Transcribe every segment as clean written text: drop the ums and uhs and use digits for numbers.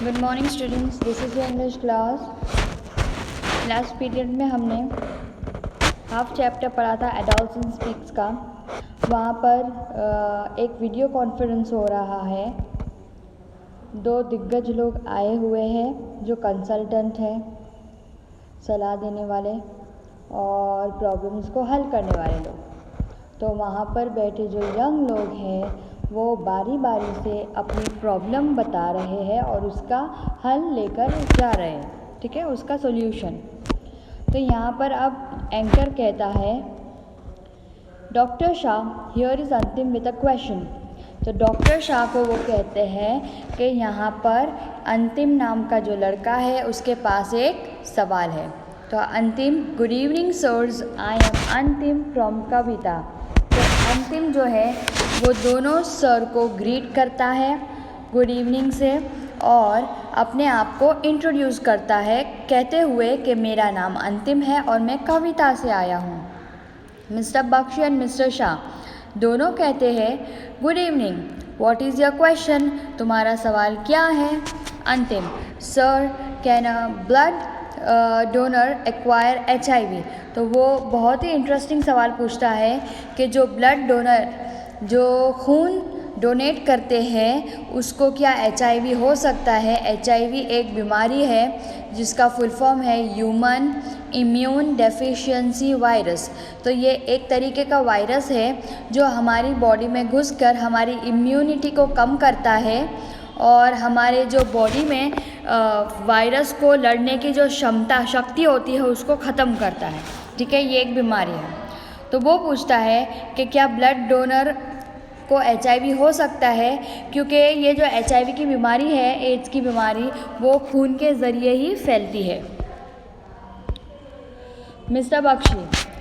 Good morning students, this is your English class. Last period में हमने half chapter पढ़ा था एडल्ट्स इन speaks का। वहाँ पर एक वीडियो कॉन्फ्रेंस हो रहा है। दो दिग्गज लोग आए हुए हैं जो कंसल्टेंट हैं, सलाह देने वाले और प्रॉब्लम्स को हल करने वाले लोग। तो वहाँ पर बैठे जो यंग लोग हैं वो बारी बारी से अपनी प्रॉब्लम बता रहे हैं और उसका हल लेकर जा रहे हैं, ठीक है, उसका सॉल्यूशन। तो यहाँ पर अब एंकर कहता है, डॉक्टर शाह हियर इज़ अंतिम विद अ क्वेश्चन। तो डॉक्टर शाह को वो कहते हैं कि यहाँ पर अंतिम नाम का जो लड़का है उसके पास एक सवाल है। तो Antim, good evening sirs, I am Antim from Kavita. तो अंतिम जो है वो दोनों सर को ग्रीट करता है गुड इवनिंग से और अपने आप को इंट्रोड्यूस करता है कहते हुए कि मेरा नाम अंतिम है और मैं कविता से आया हूँ। Mister Bakshi and mister Shah दोनों कहते हैं, good evening, what is your question, तुम्हारा सवाल क्या है। Antim, sir can a blood donor acquire HIV। तो वो बहुत ही इंटरेस्टिंग सवाल पूछता है कि जो ब्लड डोनर, जो खून डोनेट करते हैं, उसको क्या HIV हो सकता है। HIV एक बीमारी है जिसका फुल फॉर्म है ह्यूमन इम्यून डेफिशिएंसी वायरस। तो ये एक तरीके का वायरस है जो हमारी बॉडी में घुसकर हमारी इम्यूनिटी को कम करता है और हमारे जो बॉडी में वायरस को लड़ने की जो शक्ति होती है उसको ख़त्म करता है, ठीक है। ये एक बीमारी है। तो वो पूछता है कि क्या ब्लड डोनर को HIV हो सकता है, क्योंकि ये जो HIV की बीमारी है, एड्स की बीमारी, वो खून के ज़रिए ही फैलती है। Mister Bakshi,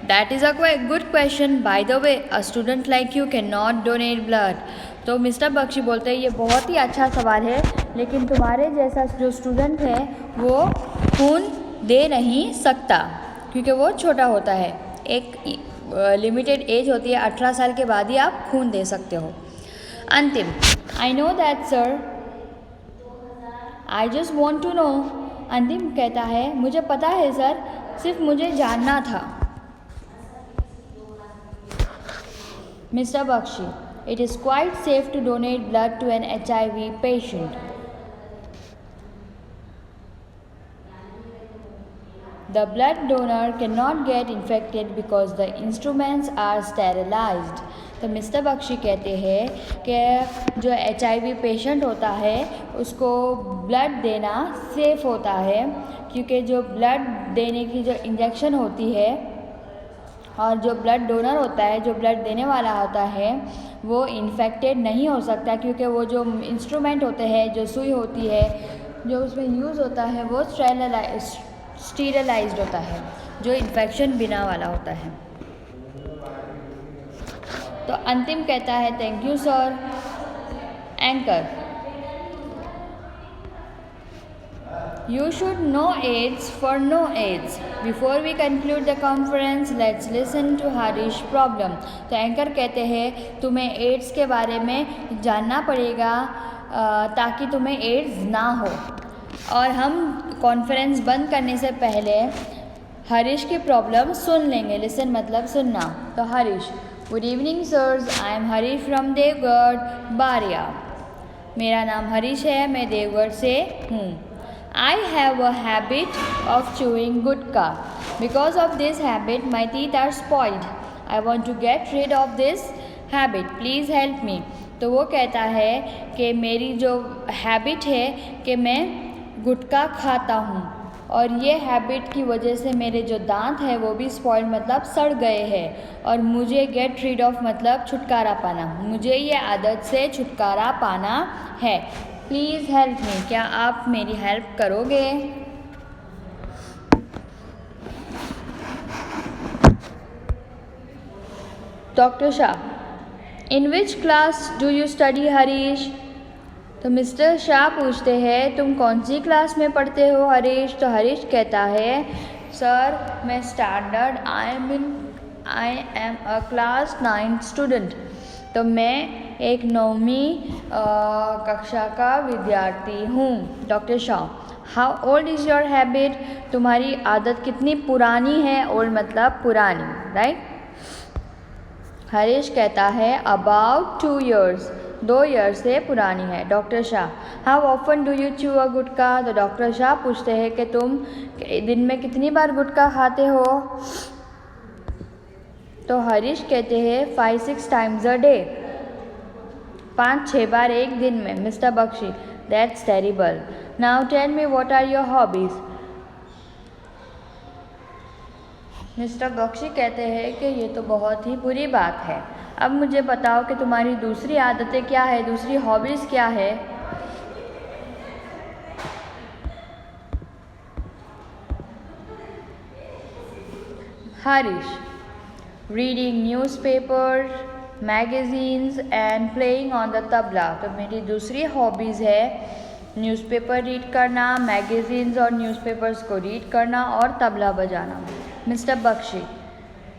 that is a good question, by the way a student like you can not donate blood. तो मिस्टर बख्शी बोलते हैं ये बहुत ही अच्छा सवाल है, लेकिन तुम्हारे जैसा जो स्टूडेंट है वो खून दे नहीं सकता क्योंकि वो छोटा होता है। एक लिमिटेड एज होती है, 18 साल के बाद ही आप खून दे सकते हो। Antim, I know that sir, I just want to know. Antim कहता है, मुझे पता है सर, सिर्फ मुझे जानना था। Mister Bakshi, it is quite safe to donate blood to an HIV patient. The blood donor cannot get infected because the instruments are sterilized. तो मिस्टर बख्शी कहते हैं कि जो HIV पेशेंट होता है उसको ब्लड देना सेफ़ होता है क्योंकि जो ब्लड देने की जो इंजेक्शन होती है और जो ब्लड डोनर होता है, जो ब्लड देने वाला होता है, वो इन्फेक्टेड नहीं हो सकता क्योंकि वो जो इंस्ट्रूमेंट होते हैं, जो सुई होती है, जो उसमें यूज़ होता है, वो स्टीरलाइज्ड होता है, जो इन्फेक्शन बिना वाला होता है। तो अंतिम कहता है, thank you sir. Anchor, you should know AIDS for no AIDS. Before we conclude the conference, let's listen to Harish problem. तो एंकर कहते हैं तुम्हें एड्स के बारे में जानना पड़ेगा ताकि तुम्हें एड्स ना हो। और हम कॉन्फ्रेंस बंद करने से पहले हरीश की प्रॉब्लम सुन लेंगे। लिसन मतलब सुनना। तो Harish, good evening sirs, I am Harish from Devgadh Baria. मेरा नाम हरीश है, मैं देवगढ़ से हूँ। I have a habit of chewing gudka. Because of this habit, my teeth are spoiled. I want to get rid of this habit. Please help me. तो वो कहता है कि मेरी जो हैबिट है कि मैं गुटखा खाता हूँ और ये हैबिट की वजह से मेरे जो दांत हैं वो भी स्पॉइल्ड मतलब सड़ गए हैं और मुझे गेट रीड ऑफ मतलब छुटकारा पाना, मुझे ये आदत से छुटकारा पाना है। प्लीज़ हेल्प मी, क्या आप मेरी हेल्प करोगे। Doctor Shah, in which class do you study Harish. तो मिस्टर शाह पूछते हैं तुम कौन सी क्लास में पढ़ते हो हरीश। तो हरीश कहता है, सर मैं standard I am a class 9 student. तो मैं एक 9वीं कक्षा का विद्यार्थी हूँ। Doctor Shah, how old is your habit? तुम्हारी आदत कितनी पुरानी है? ओल्ड मतलब पुरानी, राइट? हरीश कहता है अबाउट 2 years, 2 ईयर से पुरानी है। Doctor Shah, how often do you chew a gutkha? तो डॉक्टर शाह पूछते हैं कि तुम दिन में कितनी बार गुटखा खाते हो? तो हरीश कहते हैं 5-6 times a day, 5-6 बार एक दिन में। Mister Bakshi, that's terrible, now tell me what are your hobbies? Mister Bakshi कहते हैं कि ये तो बहुत ही बुरी बात है, अब मुझे बताओ कि तुम्हारी दूसरी आदतें क्या है, दूसरी हॉबीज़ क्या है? Harish, reading newspaper, magazines and playing on the tabla. तो मेरी दूसरी हॉबीज़ है न्यूज़पेपर रीड करना, मैगज़ीन्स और न्यूज़पेपर्स को रीड करना और तबला बजाना। Mister Bakshi,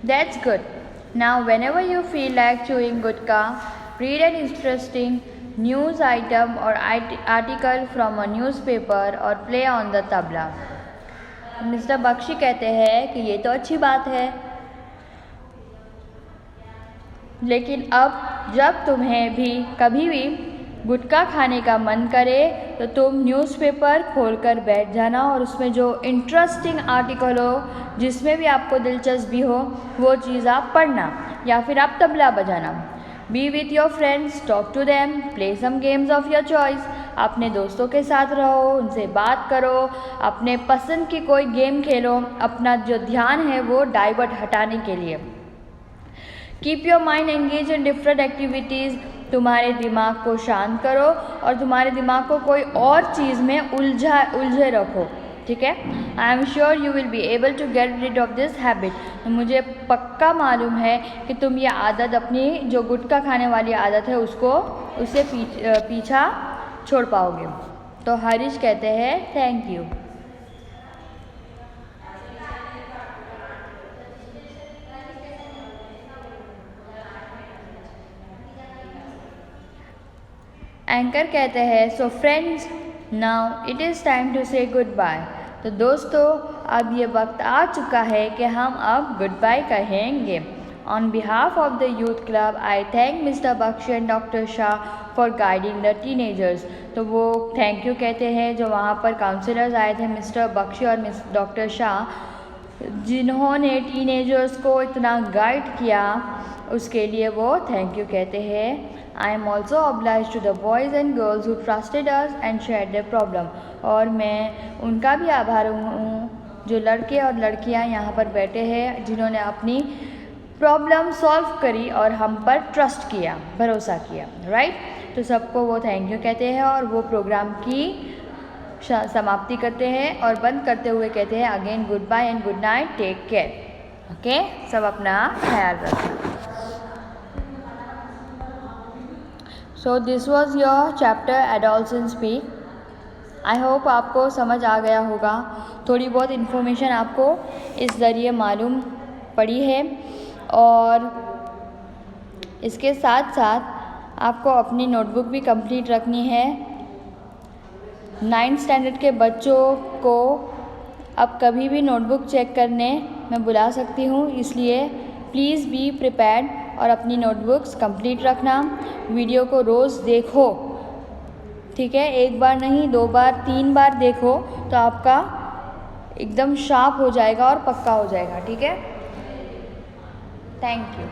that's good, now whenever you feel like chewing gutkha, read an interesting news item और आर्टिकल फ्रॉम अ न्यूज़पेपर और play on the tabla. Mister Bakshi कहते हैं कि ये तो अच्छी बात है, लेकिन अब जब तुम्हें भी कभी भी गुटखा खाने का मन करे तो तुम न्यूज़पेपर खोलकर बैठ जाना और उसमें जो इंटरेस्टिंग आर्टिकल हो, जिसमें भी आपको दिलचस्पी हो, वो चीज़ आप पढ़ना या फिर आप तबला बजाना। Be with your friends, talk to them, play some games of your choice. अपने दोस्तों के साथ रहो, उनसे बात करो, अपने पसंद की कोई गेम खेलो, अपना जो ध्यान है वो डाइवर्ट हटाने के लिए। Keep your mind engage in different activities, तुम्हारे दिमाग को शांत करो और तुम्हारे दिमाग को कोई और चीज़ में उलझे रखो, ठीक है? I am sure you will be able to get rid of this habit. मुझे पक्का मालूम है कि तुम ये आदत, अपनी जो गुटखा खाने वाली आदत है, उससे पीछा छोड़ पाओगे। तो हरीश कहते हैं थैंक यू। एंकर कहते हैं so friends, now it is time to say good bye. तो दोस्तों, अब ये वक्त आ चुका है कि हम अब गुड बाय कहेंगे। On behalf of the youth club, I thank mister Bakshi and doctor Shah for guiding the teenagers. तो वो थैंक यू कहते हैं जो वहाँ पर काउंसलर्स आए थे, मिस्टर बख्शी और मिस डॉक्टर शाह, जिन्होंने टीनेजर्स को इतना गाइड किया, उसके लिए वो थैंक यू कहते हैं। I am also obliged to the boys and girls who trusted us and shared their problem। और मैं उनका भी आभार हूँ जो लड़के और लड़कियाँ यहाँ पर बैठे हैं, जिन्होंने अपनी प्रॉब्लम सॉल्व करी और हम पर ट्रस्ट किया, भरोसा किया, राइट? तो सबको वो थैंक यू कहते हैं और वो प्रोग्राम की समाप्ति करते हैं और बंद करते हुए कहते हैं again good bye and good night, take care. Okay, सब अपना ख्याल रखना। So this was your chapter adults speak. I hope आपको समझ आ गया होगा, थोड़ी बहुत इन्फॉर्मेशन आपको इस ज़रिए मालूम पड़ी है। और इसके साथ साथ आपको अपनी नोटबुक भी कंप्लीट रखनी है। 9th स्टैंडर्ड के बच्चों को अब कभी भी नोटबुक चेक करने मैं बुला सकती हूँ, इसलिए प्लीज़ बी प्रिपेयर्ड और अपनी नोटबुक्स कंप्लीट रखना। वीडियो को रोज़ देखो, ठीक है? 1 बार नहीं, 2 बार, 3 बार देखो तो आपका एकदम शार्प हो जाएगा और पक्का हो जाएगा, ठीक है? Thank you.